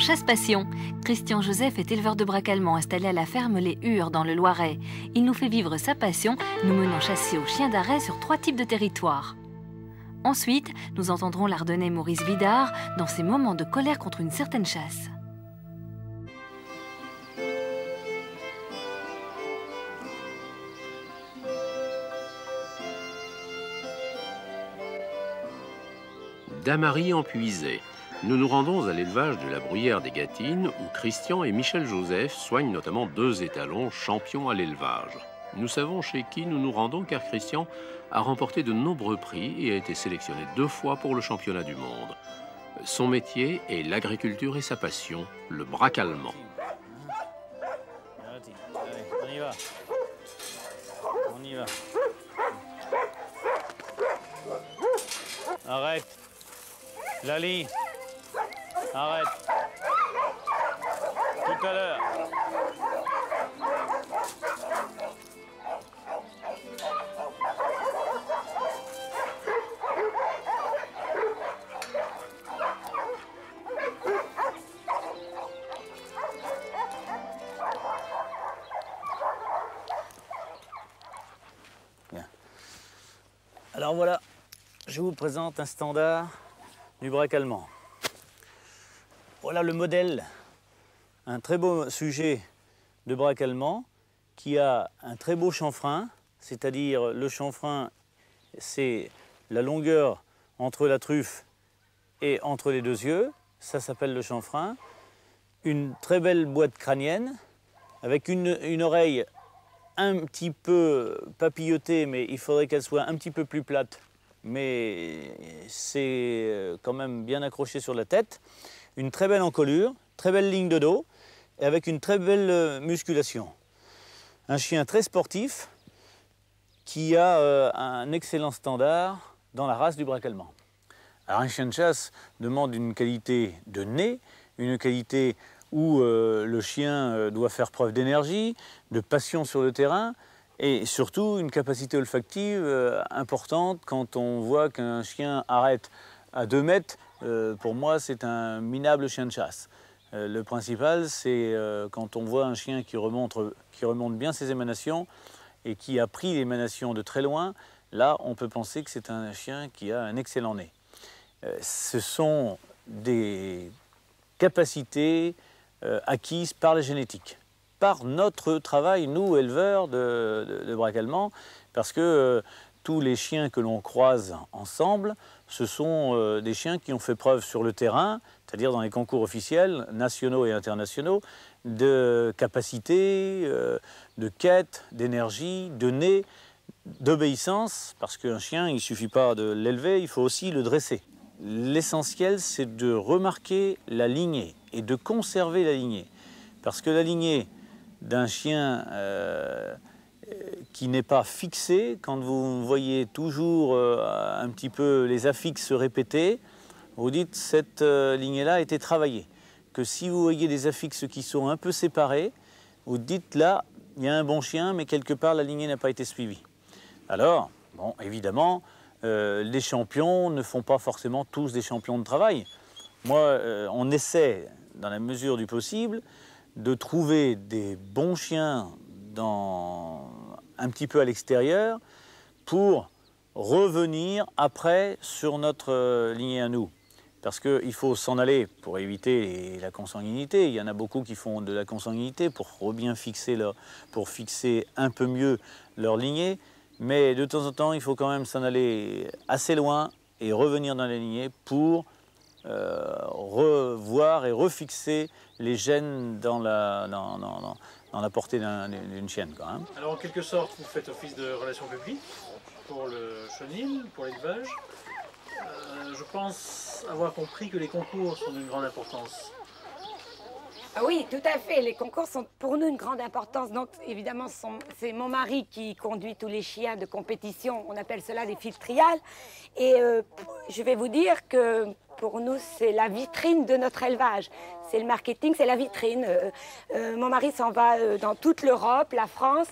Chasse Passion. Christian Joseph est éleveur de braque allemand installé à la ferme Les Hures dans le Loiret. Il nous fait vivre sa passion, nous menant chasser au chien d'arrêt sur 3 types de territoires. Ensuite, nous entendrons l'Ardennais Maurice Vidard dans ses moments de colère contre une certaine chasse. Damary en Puisay. Nous nous rendons à l'élevage de la Bruyère des Gâtines où Christian et Michel Joseph soignent notamment 2 étalons champions à l'élevage. Nous savons chez qui nous nous rendons car Christian a remporté de nombreux prix et a été sélectionné 2 fois pour le championnat du monde. Son métier est l'agriculture et sa passion, le braque allemand. Allez, on y va. On y va. Arrête. Lali. Arrête. Tout à l'heure. Bien. Alors voilà, je vous présente un standard du braque allemand. Voilà le modèle, un très beau sujet de braque allemand qui a un très beau chanfrein, c'est-à-dire le chanfrein, c'est la longueur entre la truffe et entre les 2 yeux, ça s'appelle le chanfrein. Une très belle boîte crânienne avec une oreille un petit peu papillotée, mais il faudrait qu'elle soit un petit peu plus plate, mais c'est quand même bien accroché sur la tête. Une très belle encolure, très belle ligne de dos, et avec une très belle musculation. Un chien très sportif qui a un excellent standard dans la race du braque allemand. Alors un chien de chasse demande une qualité de nez, une qualité où le chien doit faire preuve d'énergie, de passion sur le terrain, et surtout une capacité olfactive importante. Quand on voit qu'un chien arrête à 2 mètres, pour moi c'est un minable chien de chasse. Le principal c'est quand on voit un chien qui remonte bien ses émanations et qui a pris l'émanation de très loin, là on peut penser que c'est un chien qui a un excellent nez. Ce sont des capacités acquises par la génétique, par notre travail, nous, éleveurs de braque allemand, parce que tous les chiens que l'on croise ensemble, ce sont des chiens qui ont fait preuve sur le terrain, c'est-à-dire dans les concours officiels, nationaux et internationaux, de capacité, de quête, d'énergie, de nez, d'obéissance, parce qu'un chien, il ne suffit pas de l'élever, il faut aussi le dresser. L'essentiel, c'est de remarquer la lignée et de conserver la lignée. Parce que la lignée d'un chien qui n'est pas fixé, quand vous voyez toujours un petit peu les affixes se répéter, vous dites cette lignée-là a été travaillée. Que si vous voyez des affixes qui sont un peu séparés, vous dites là, il y a un bon chien, mais quelque part la lignée n'a pas été suivie. Alors, bon, évidemment, les champions ne font pas forcément tous des champions de travail. Moi, on essaie, dans la mesure du possible, de trouver des bons chiens un petit peu à l'extérieur pour revenir après sur notre lignée à nous. Parce qu'il faut s'en aller pour éviter la consanguinité. Il y en a beaucoup qui font de la consanguinité pour bien fixer pour fixer un peu mieux leur lignée. Mais de temps en temps, il faut quand même s'en aller assez loin et revenir dans la lignée pour revoir et refixer les gènes dans la portée d'une chienne, quand même. Alors en quelque sorte, vous faites office de relations publiques pour le chenil, pour l'élevage. Je pense avoir compris que les concours sont d'une grande importance. Oui, tout à fait. Les concours sont pour nous une grande importance. Donc, évidemment, c'est mon mari qui conduit tous les chiens de compétition. On appelle cela des fils trials. Et je vais vous dire que pour nous, c'est la vitrine de notre élevage. C'est le marketing, c'est la vitrine. Mon mari s'en va dans toute l'Europe, la France.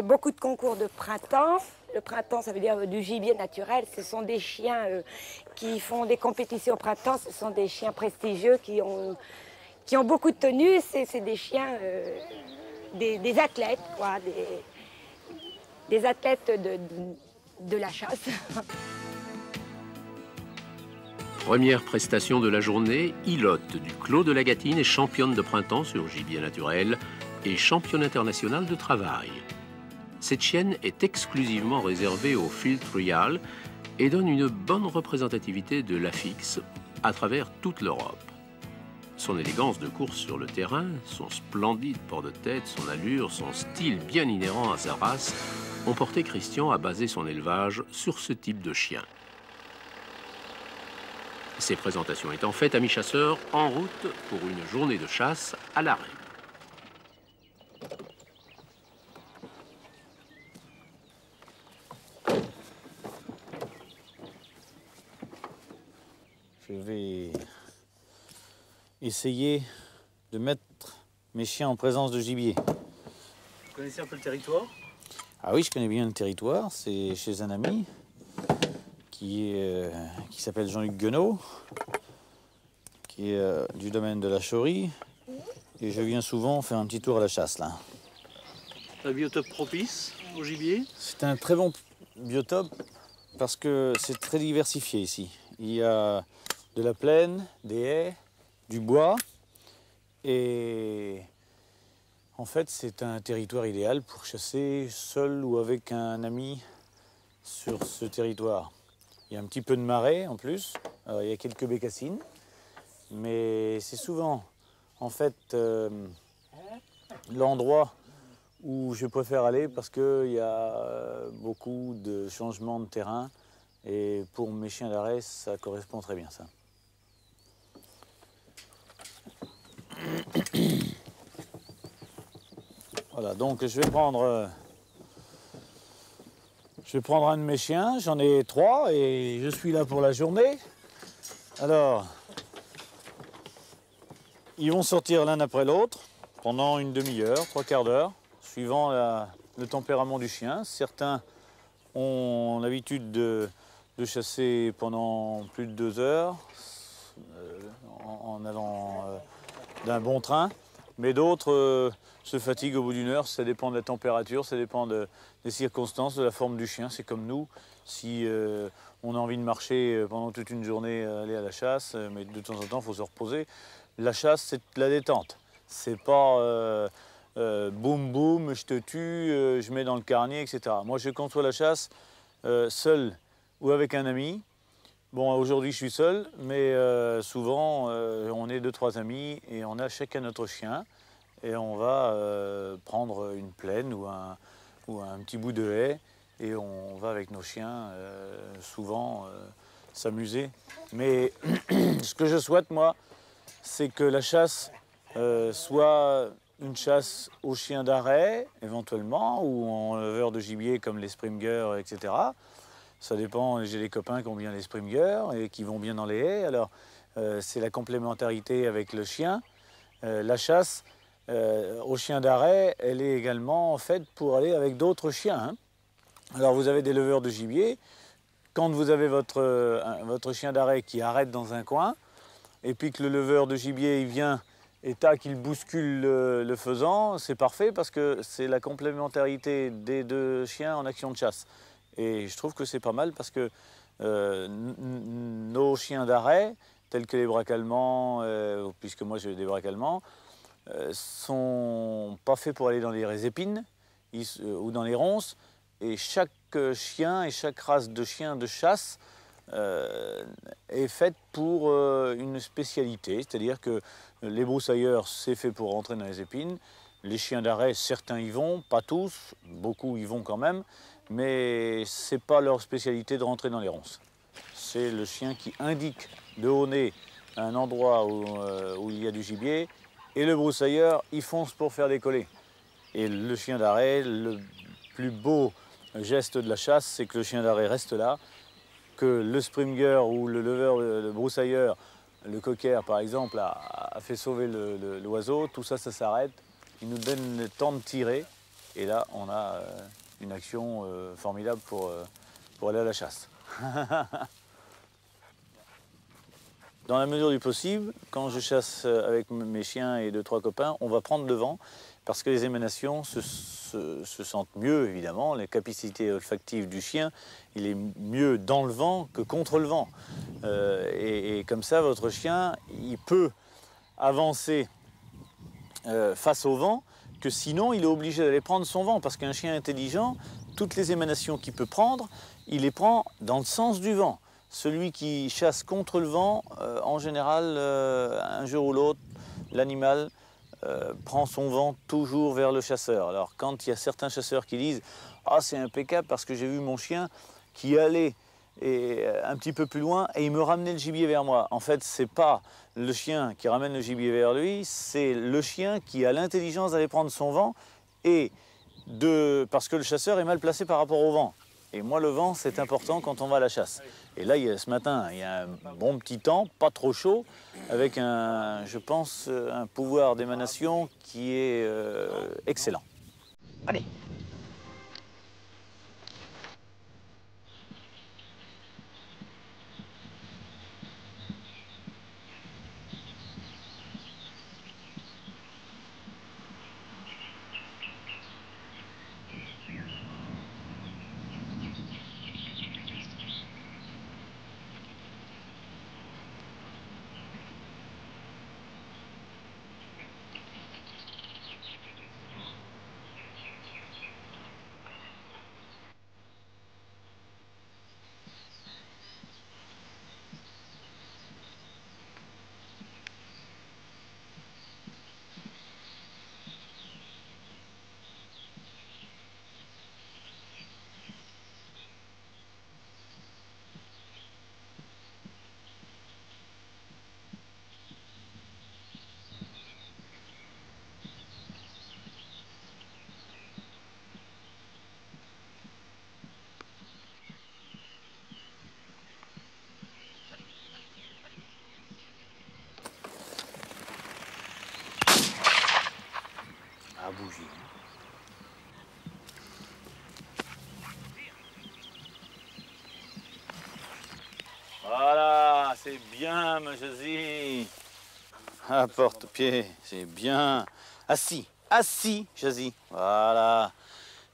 Beaucoup de concours de printemps. Le printemps, ça veut dire du gibier naturel. Ce sont des chiens qui font des compétitions au printemps. Ce sont des chiens prestigieux qui qui ont beaucoup de tenue. C'est des chiens, des athlètes, quoi, des athlètes de la chasse. Première prestation de la journée, Ilotte du Clos de la Gâtine est championne de printemps sur gibier naturel et championne internationale de travail. Cette chienne est exclusivement réservée au Field Trial et donne une bonne représentativité de l'Afix à travers toute l'Europe. Son élégance de course sur le terrain, son splendide port de tête, son allure, son style bien inhérent à sa race ont porté Christian à baser son élevage sur ce type de chien. Ces présentations étant faites, amis chasseurs, en route pour une journée de chasse à l'arrêt. Je vais essayer de mettre mes chiens en présence de gibier. Vous connaissez un peu le territoire? Ah oui, je connais bien le territoire. C'est chez un ami qui s'appelle Jean-Luc Guenot, qui est du domaine de la Chaurie. Et je viens souvent faire un petit tour à la chasse, là. Un biotope propice au gibier? C'est un très bon biotope parce que c'est très diversifié ici. Il y a de la plaine, des haies, du bois. Et en fait, c'est un territoire idéal pour chasser seul ou avec un ami sur ce territoire. Il y a un petit peu de marais en plus. Alors, il y a quelques bécassines. Mais c'est souvent, en fait, l'endroit où je préfère aller parce qu'il y a beaucoup de changements de terrain. Et pour mes chiens d'arrêt, ça correspond très bien, ça. Voilà, donc je vais prendre un de mes chiens. J'en ai 3 et je suis là pour la journée. Alors, ils vont sortir l'un après l'autre pendant une demi-heure, 3/4 d'heure, suivant le tempérament du chien. Certains ont l'habitude de chasser pendant plus de 2 heures en allant d'un bon train, mais d'autres se fatiguent au bout d'une heure. Ça dépend de la température, ça dépend des circonstances, de la forme du chien. C'est comme nous, si on a envie de marcher pendant toute une journée, aller à la chasse, mais de temps en temps, il faut se reposer. La chasse, c'est de la détente. C'est pas boum boum, je te tue, je mets dans le carnier, etc. Moi, je conçois la chasse seul ou avec un ami. Bon, aujourd'hui, je suis seul, mais souvent, on est 2-3 amis et on a chacun notre chien. Et on va prendre une plaine ou un petit bout de haie et on va avec nos chiens souvent s'amuser. Mais ce que je souhaite, moi, c'est que la chasse soit une chasse aux chiens d'arrêt, éventuellement, ou en leveur de gibier comme les Springer, etc. Ça dépend, j'ai des copains qui ont bien les Springer et qui vont bien dans les haies. Alors, c'est la complémentarité avec le chien. La chasse aux chiens d'arrêt, elle est également faite pour aller avec d'autres chiens, hein. Alors, vous avez des leveurs de gibier. Quand vous avez votre chien d'arrêt qui arrête dans un coin, et puis que le leveur de gibier il vient et tac, il bouscule le faisan, c'est parfait parce que c'est la complémentarité des 2 chiens en action de chasse. Et je trouve que c'est pas mal parce que nos chiens d'arrêt, tels que les braques allemands, puisque moi j'ai des braques allemands, sont pas faits pour aller dans les épines ou dans les ronces. Et chaque chien et chaque race de chien de chasse est faite pour une spécialité, c'est-à-dire que les broussailleurs, c'est fait pour rentrer dans les épines. Les chiens d'arrêt, certains y vont, pas tous, beaucoup y vont quand même, mais c'est pas leur spécialité de rentrer dans les ronces. C'est le chien qui indique de haut nez un endroit où il y a du gibier, et le broussailleur, il fonce pour faire décoller. Et le chien d'arrêt, le plus beau geste de la chasse, c'est que le chien d'arrêt reste là, que le Springer ou le leveur, le broussailleur, le cocker par exemple, a fait sauver l'oiseau, tout ça, ça s'arrête. Il nous donne le temps de tirer, et là, on a une action formidable pour aller à la chasse. dans la mesure du possible, quand je chasse avec mes chiens et 2-3 copains, on va prendre le vent parce que les émanations se sentent mieux, évidemment. Les capacités olfactives du chien, il est mieux dans le vent que contre le vent. Et comme ça, votre chien, il peut avancer face au vent, que sinon il est obligé d'aller prendre son vent, parce qu'un chien intelligent, toutes les émanations qu'il peut prendre, il les prend dans le sens du vent. Celui qui chasse contre le vent, en général, un jour ou l'autre, l'animal prend son vent toujours vers le chasseur. Alors quand il y a certains chasseurs qui disent « Ah, c'est impeccable parce que j'ai vu mon chien qui allait un petit peu plus loin et il me ramenait le gibier vers moi ». En fait, c'est pas le chien qui ramène le gibier vers lui, c'est le chien qui a l'intelligence d'aller prendre son vent parce que le chasseur est mal placé par rapport au vent. Et moi, le vent, c'est important quand on va à la chasse. Et là, ce matin, il y a un bon petit temps, pas trop chaud, avec je pense, un pouvoir d'émanation qui est excellent. Allez! Bougie. Voilà, c'est bien, ma Josie. À porte-pied, c'est bien. Assis, assis, Josie. Voilà.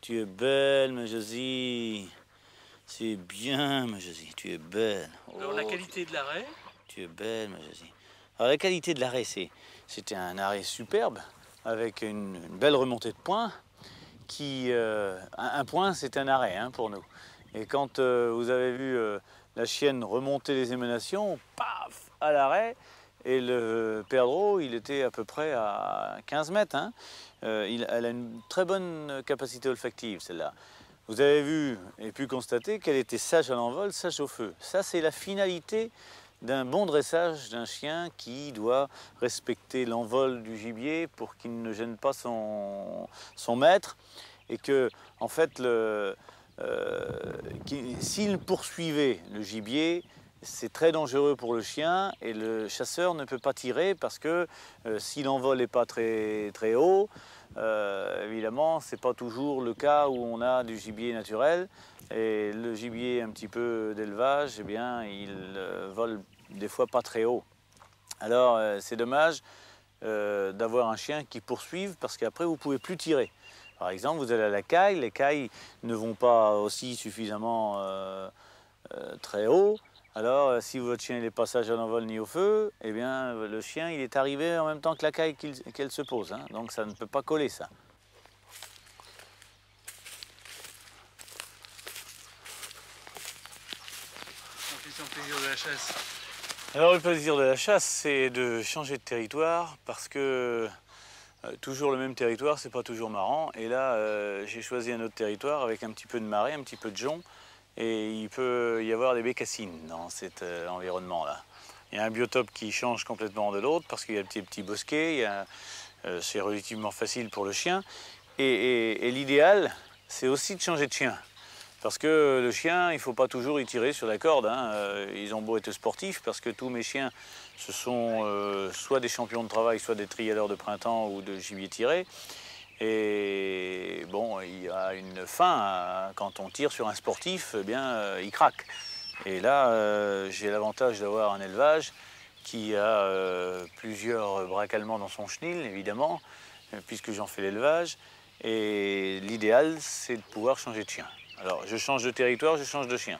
Tu es belle, ma Josie. C'est bien, ma Josie. Tu es belle. Alors, la qualité de l'arrêt? Tu es belle, ma Josie. Alors, la qualité de l'arrêt, c'était un arrêt superbe, avec une belle remontée de points. Un point, c'est un arrêt pour nous. Et quand vous avez vu la chienne remonter les émanations, paf, à l'arrêt, et le perdreau, il était à peu près à 15 mètres. Elle a une très bonne capacité olfactive, celle-là. Vous avez vu et pu constater qu'elle était sage à l'envol, sage au feu. Ça, c'est la finalité d'un bon dressage d'un chien qui doit respecter l'envol du gibier pour qu'il ne gêne pas son maître, et que, en fait, s'il poursuivait le gibier, c'est très dangereux pour le chien et le chasseur ne peut pas tirer parce que si l'envol n'est pas très, très haut, évidemment, ce n'est pas toujours le cas où on a du gibier naturel. Et le gibier un petit peu d'élevage, eh bien, il vole des fois pas très haut. Alors, c'est dommage d'avoir un chien qui poursuive parce qu'après, vous ne pouvez plus tirer. Par exemple, vous allez à la caille, les cailles ne vont pas aussi suffisamment très haut. Alors, si votre chien n'est pas sage à l'envol ni au feu, eh bien, le chien il est arrivé en même temps que la caille qu'elle se pose. Donc, ça ne peut pas coller, ça. Le plaisir de la chasse. Alors, le plaisir de la chasse, c'est de changer de territoire parce que toujours le même territoire, c'est pas toujours marrant. Et là, j'ai choisi un autre territoire avec un petit peu de marais, un petit peu de jonc. Et il peut y avoir des bécassines dans cet environnement-là. Il y a un biotope qui change complètement de l'autre parce qu'il y a des petits bosquets, c'est relativement facile pour le chien. Et l'idéal, c'est aussi de changer de chien. Parce que le chien, il ne faut pas toujours y tirer sur la corde. Ils ont beau être sportifs, parce que tous mes chiens, ce sont soit des champions de travail, soit des trialeurs de printemps ou de gibier tiré. Et bon, il y a une fin, quand on tire sur un sportif, eh bien, il craque. Et là, j'ai l'avantage d'avoir un élevage qui a plusieurs braques allemands dans son chenil, évidemment, puisque j'en fais l'élevage. Et l'idéal, c'est de pouvoir changer de chien. Alors, je change de territoire, je change de chien.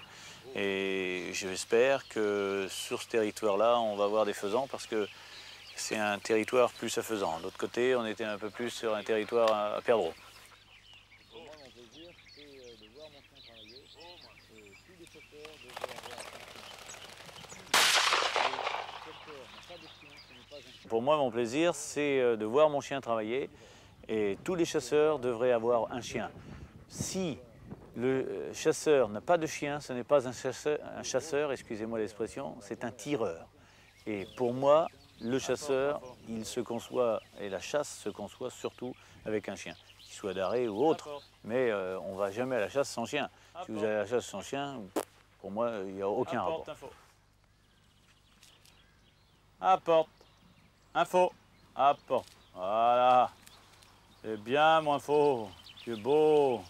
Et j'espère que sur ce territoire-là, on va avoir des faisans parce que c'est un territoire plus à faisans. De l'autre côté, on était un peu plus sur un territoire à perdreaux. Pour moi, mon plaisir, c'est de voir mon chien travailler. Et tous les chasseurs devraient avoir un chien. Si le chasseur n'a pas de chien, ce n'est pas un chasseur, excusez-moi l'expression, c'est un tireur. Et pour moi, le chasseur, il se conçoit, et la chasse se conçoit surtout avec un chien, qu'il soit d'arrêt ou autre. Mais on ne va jamais à la chasse sans chien. Si vous allez à la chasse sans chien, pour moi, il n'y a aucun rapport. Apporte, info, apporte, voilà. C'est bien, mon info, tu es beau.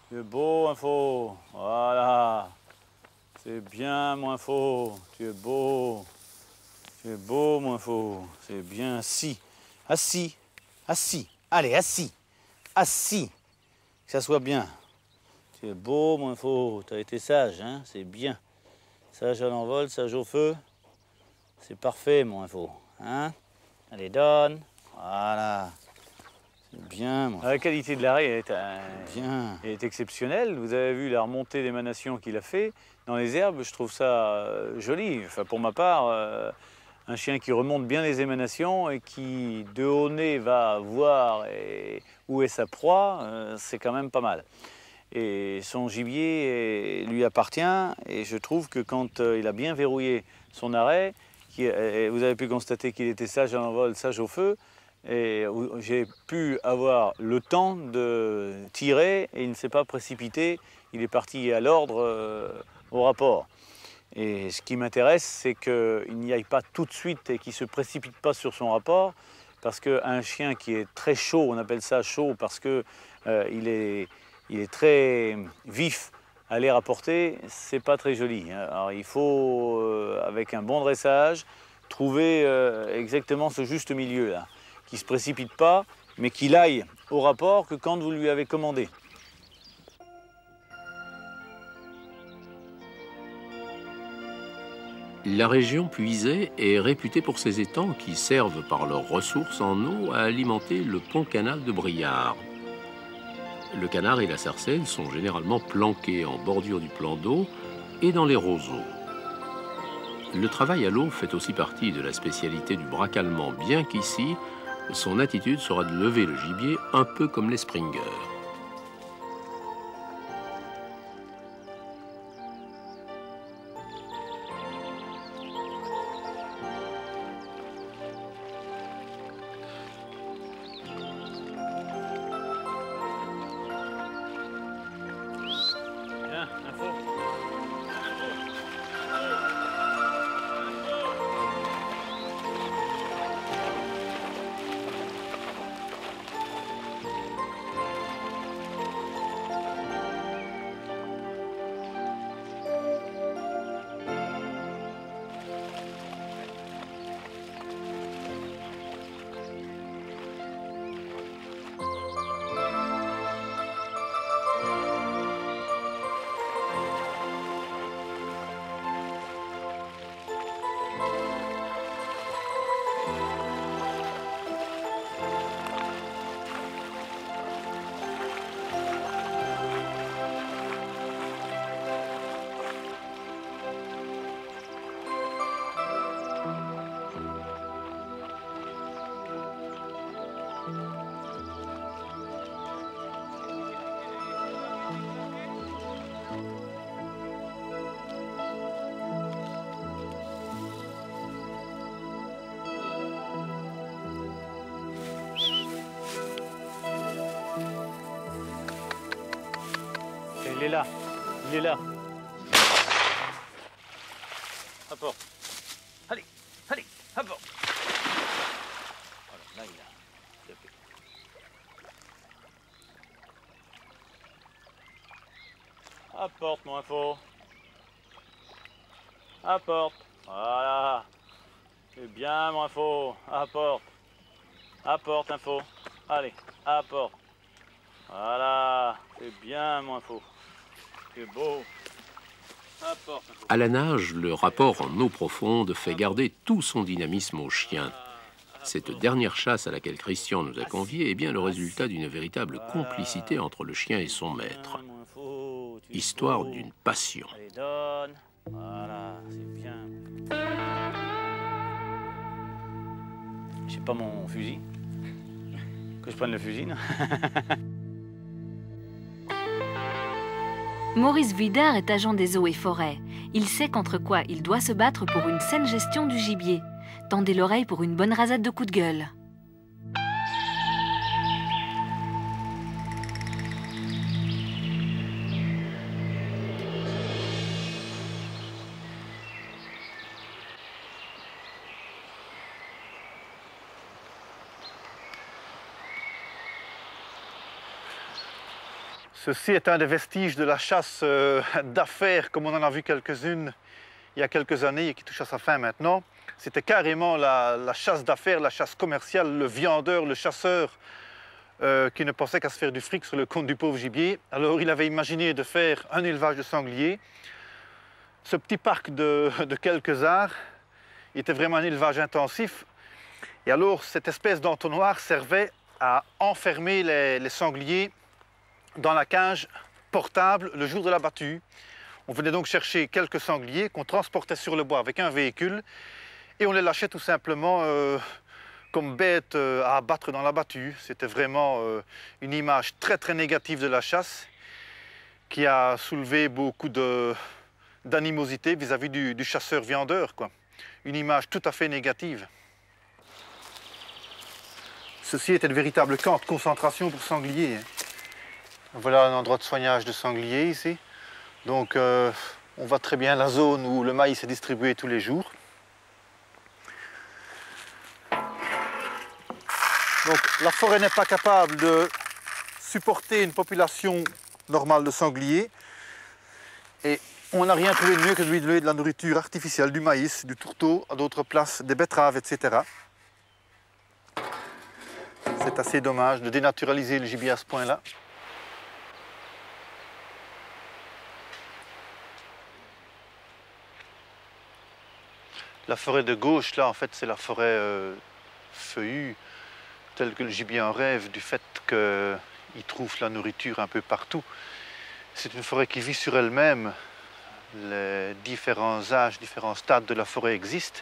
Tu es beau, info, voilà. C'est bien, mon info, tu es beau. Tu es beau, mon info, c'est bien. Assis, assis, assis. Allez, assis, assis. Que ça soit bien. Tu es beau, mon info, tu as été sage, hein, c'est bien. Sage à l'envol, sage au feu. C'est parfait, mon info. Hein? Allez, donne. Voilà. C'est bien, mon info. La qualité de l'arrêt est exceptionnelle. Vous avez vu la remontée d'émanation qu'il a fait. Dans les herbes, je trouve ça joli. Enfin, pour ma part, un chien qui remonte bien les émanations et qui, de haut nez, va voir où est sa proie, c'est quand même pas mal. Et son gibier lui appartient. Et je trouve que quand il a bien verrouillé son arrêt, vous avez pu constater qu'il était sage à l'envol, sage au feu. Et j'ai pu avoir le temps de tirer et il ne s'est pas précipité. Il est parti à l'ordre au rapport. Et ce qui m'intéresse, c'est qu'il n'y aille pas tout de suite et qu'il ne se précipite pas sur son rapport. Parce qu'un chien qui est très chaud, on appelle ça chaud parce qu'il est très vif à l'air apporté, c'est pas très joli. Alors il faut, avec un bon dressage, trouver exactement ce juste milieu là, qui ne se précipite pas, mais qu'il aille au rapport que quand vous lui avez commandé. La région puisée est réputée pour ses étangs qui servent par leurs ressources en eau à alimenter le pont-canal de Briare. Le canard et la sarcelle sont généralement planqués en bordure du plan d'eau et dans les roseaux. Le travail à l'eau fait aussi partie de la spécialité du braque allemand, bien qu'ici, son attitude sera de lever le gibier un peu comme les springers. Il est là, il est là. Apporte. Allez, allez, apporte. Voilà, là il a tapé. Apporte mon info. Apporte. Voilà. C'est bien, mon info. Apporte. Apporte, info. Allez, apporte. Voilà. C'est bien, mon info. C'est beau. Apporte, info. À la nage, le rapport en eau profonde fait garder tout son dynamisme au chien. Cette dernière chasse à laquelle Christian nous a conviés est bien le résultat d'une véritable complicité entre le chien et son maître. Histoire d'une passion. Allez, donne. Voilà, c'est bien. J'ai pas mon fusil. Que je prenne le fusil, non? Maurice Vuidard est agent des eaux et forêts. Il sait contre quoi il doit se battre pour une saine gestion du gibier. Tendez l'oreille pour une bonne rasade de coups de gueule. Ceci est un des vestiges de la chasse d'affaires, comme on en a vu quelques-unes il y a quelques années et qui touche à sa fin maintenant. C'était carrément la chasse d'affaires, la chasse commerciale, le viandeur, le chasseur qui ne pensait qu'à se faire du fric sur le compte du pauvre gibier. Alors il avait imaginé de faire un élevage de sangliers. Ce petit parc de quelques arts était vraiment un élevage intensif. Et alors cette espèce d'entonnoir servait à enfermer les sangliers dans la cage portable le jour de la battue. On venait donc chercher quelques sangliers qu'on transportait sur le bois avec un véhicule et on les lâchait tout simplement comme bêtes à abattre dans la battue. C'était vraiment une image très très négative de la chasse qui a soulevé beaucoup d'animosité vis-à-vis du chasseur-viandeur, quoi. Une image tout à fait négative. Ceci était le véritable camp de concentration pour sangliers. Voilà un endroit de soignage de sangliers ici. Donc on voit très bien la zone où le maïs est distribué tous les jours. Donc la forêt n'est pas capable de supporter une population normale de sangliers. Et on n'a rien trouvé de mieux que de lui donner de la nourriture artificielle, du maïs, du tourteau, à d'autres places, des betteraves, etc. C'est assez dommage de dénaturaliser le gibier à ce point-là. La forêt de gauche, là, en fait, c'est la forêt feuillue, telle que le gibier en rêve, du fait qu'il trouve la nourriture un peu partout. C'est une forêt qui vit sur elle-même. Les différents âges, différents stades de la forêt existent.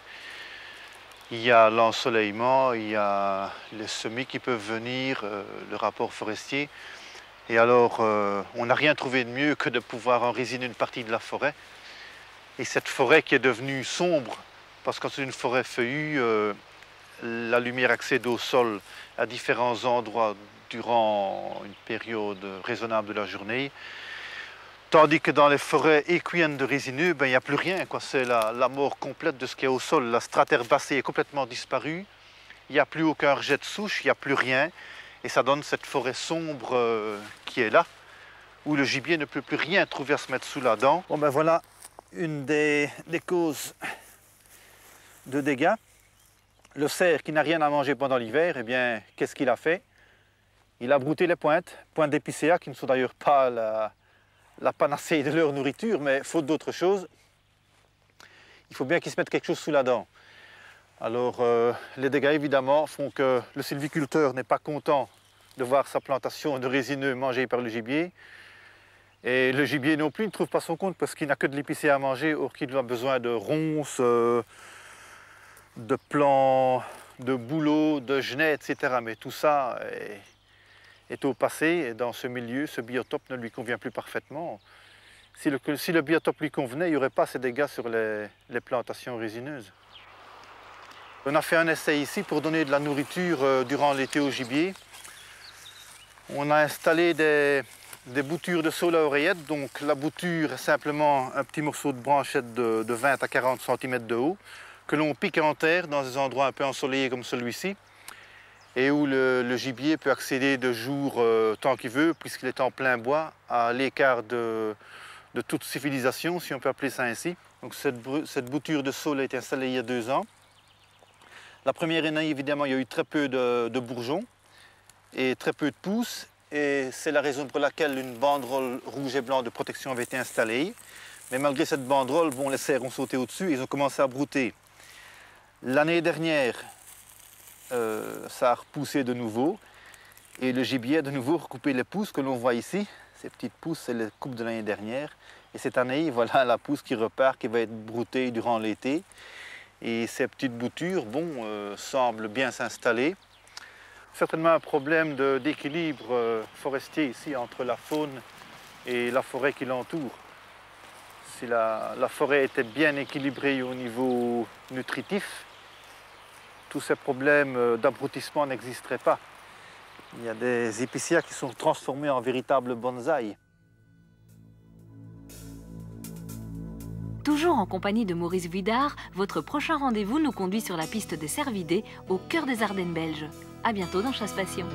Il y a l'ensoleillement, il y a les semis qui peuvent venir, le rapport forestier. Et alors, on n'a rien trouvé de mieux que de pouvoir enrésiner une partie de la forêt. Et cette forêt qui est devenue sombre, parce que c'est une forêt feuillue, la lumière accède au sol à différents endroits durant une période raisonnable de la journée. Tandis que dans les forêts équiennes de résineux, ben, il n'y a plus rien, quoi. C'est la mort complète de ce qui est au sol. La strate herbacée est complètement disparue. Il n'y a plus aucun rejet de souche, il n'y a plus rien. Et ça donne cette forêt sombre qui est là, où le gibier ne peut plus rien trouver à se mettre sous la dent. Bon ben voilà une des causes de dégâts. Le cerf qui n'a rien à manger pendant l'hiver, eh bien, qu'est-ce qu'il a fait? Il a brouté les pointes d'épicéa, qui ne sont d'ailleurs pas la panacée de leur nourriture, mais faute d'autre chose, il faut bien qu'ils se mettent quelque chose sous la dent. Alors, les dégâts, évidemment, font que le sylviculteur n'est pas content de voir sa plantation de résineux mangée par le gibier. Et le gibier non plus ne trouve pas son compte parce qu'il n'a que de l'épicéa à manger, or qu'il a besoin de ronces, de plants, de bouleaux, de genêts, etc. Mais tout ça est au passé et dans ce milieu, ce biotope ne lui convient plus parfaitement. Si le biotope lui convenait, il n'y aurait pas ces dégâts sur les plantations résineuses. On a fait un essai ici pour donner de la nourriture durant l'été au gibier. On a installé des boutures de saule à oreillettes. Donc la bouture est simplement un petit morceau de branchette de 20 à 40 cm de haut que l'on pique en terre dans des endroits un peu ensoleillés comme celui-ci et où le gibier peut accéder de jour tant qu'il veut puisqu'il est en plein bois à l'écart de toute civilisation, si on peut appeler ça ainsi. Donc cette bouture de saule a été installée il y a 2 ans. La première année, évidemment, il y a eu très peu de bourgeons et très peu de pousses. Et c'est la raison pour laquelle une banderole rouge et blanc de protection avait été installée. Mais malgré cette banderole, bon, les cerfs ont sauté au-dessus et ils ont commencé à brouter. L'année dernière, ça a repoussé de nouveau. Et le gibier a de nouveau recoupé les pousses que l'on voit ici. Ces petites pousses, c'est les coupes de l'année dernière. Et cette année, voilà la pousse qui repart, qui va être broutée durant l'été. Et ces petites boutures, bon, semblent bien s'installer. Certainement un problème d'équilibre forestier ici entre la faune et la forêt qui l'entoure. Si la forêt était bien équilibrée au niveau nutritif, tous ces problèmes d'abrutissement n'existeraient pas. Il y a des épicéas qui sont transformés en véritables bonsaïs. Toujours en compagnie de Maurice Vuidard, votre prochain rendez-vous nous conduit sur la piste des cervidés au cœur des Ardennes belges. À bientôt dans Chasse Passion.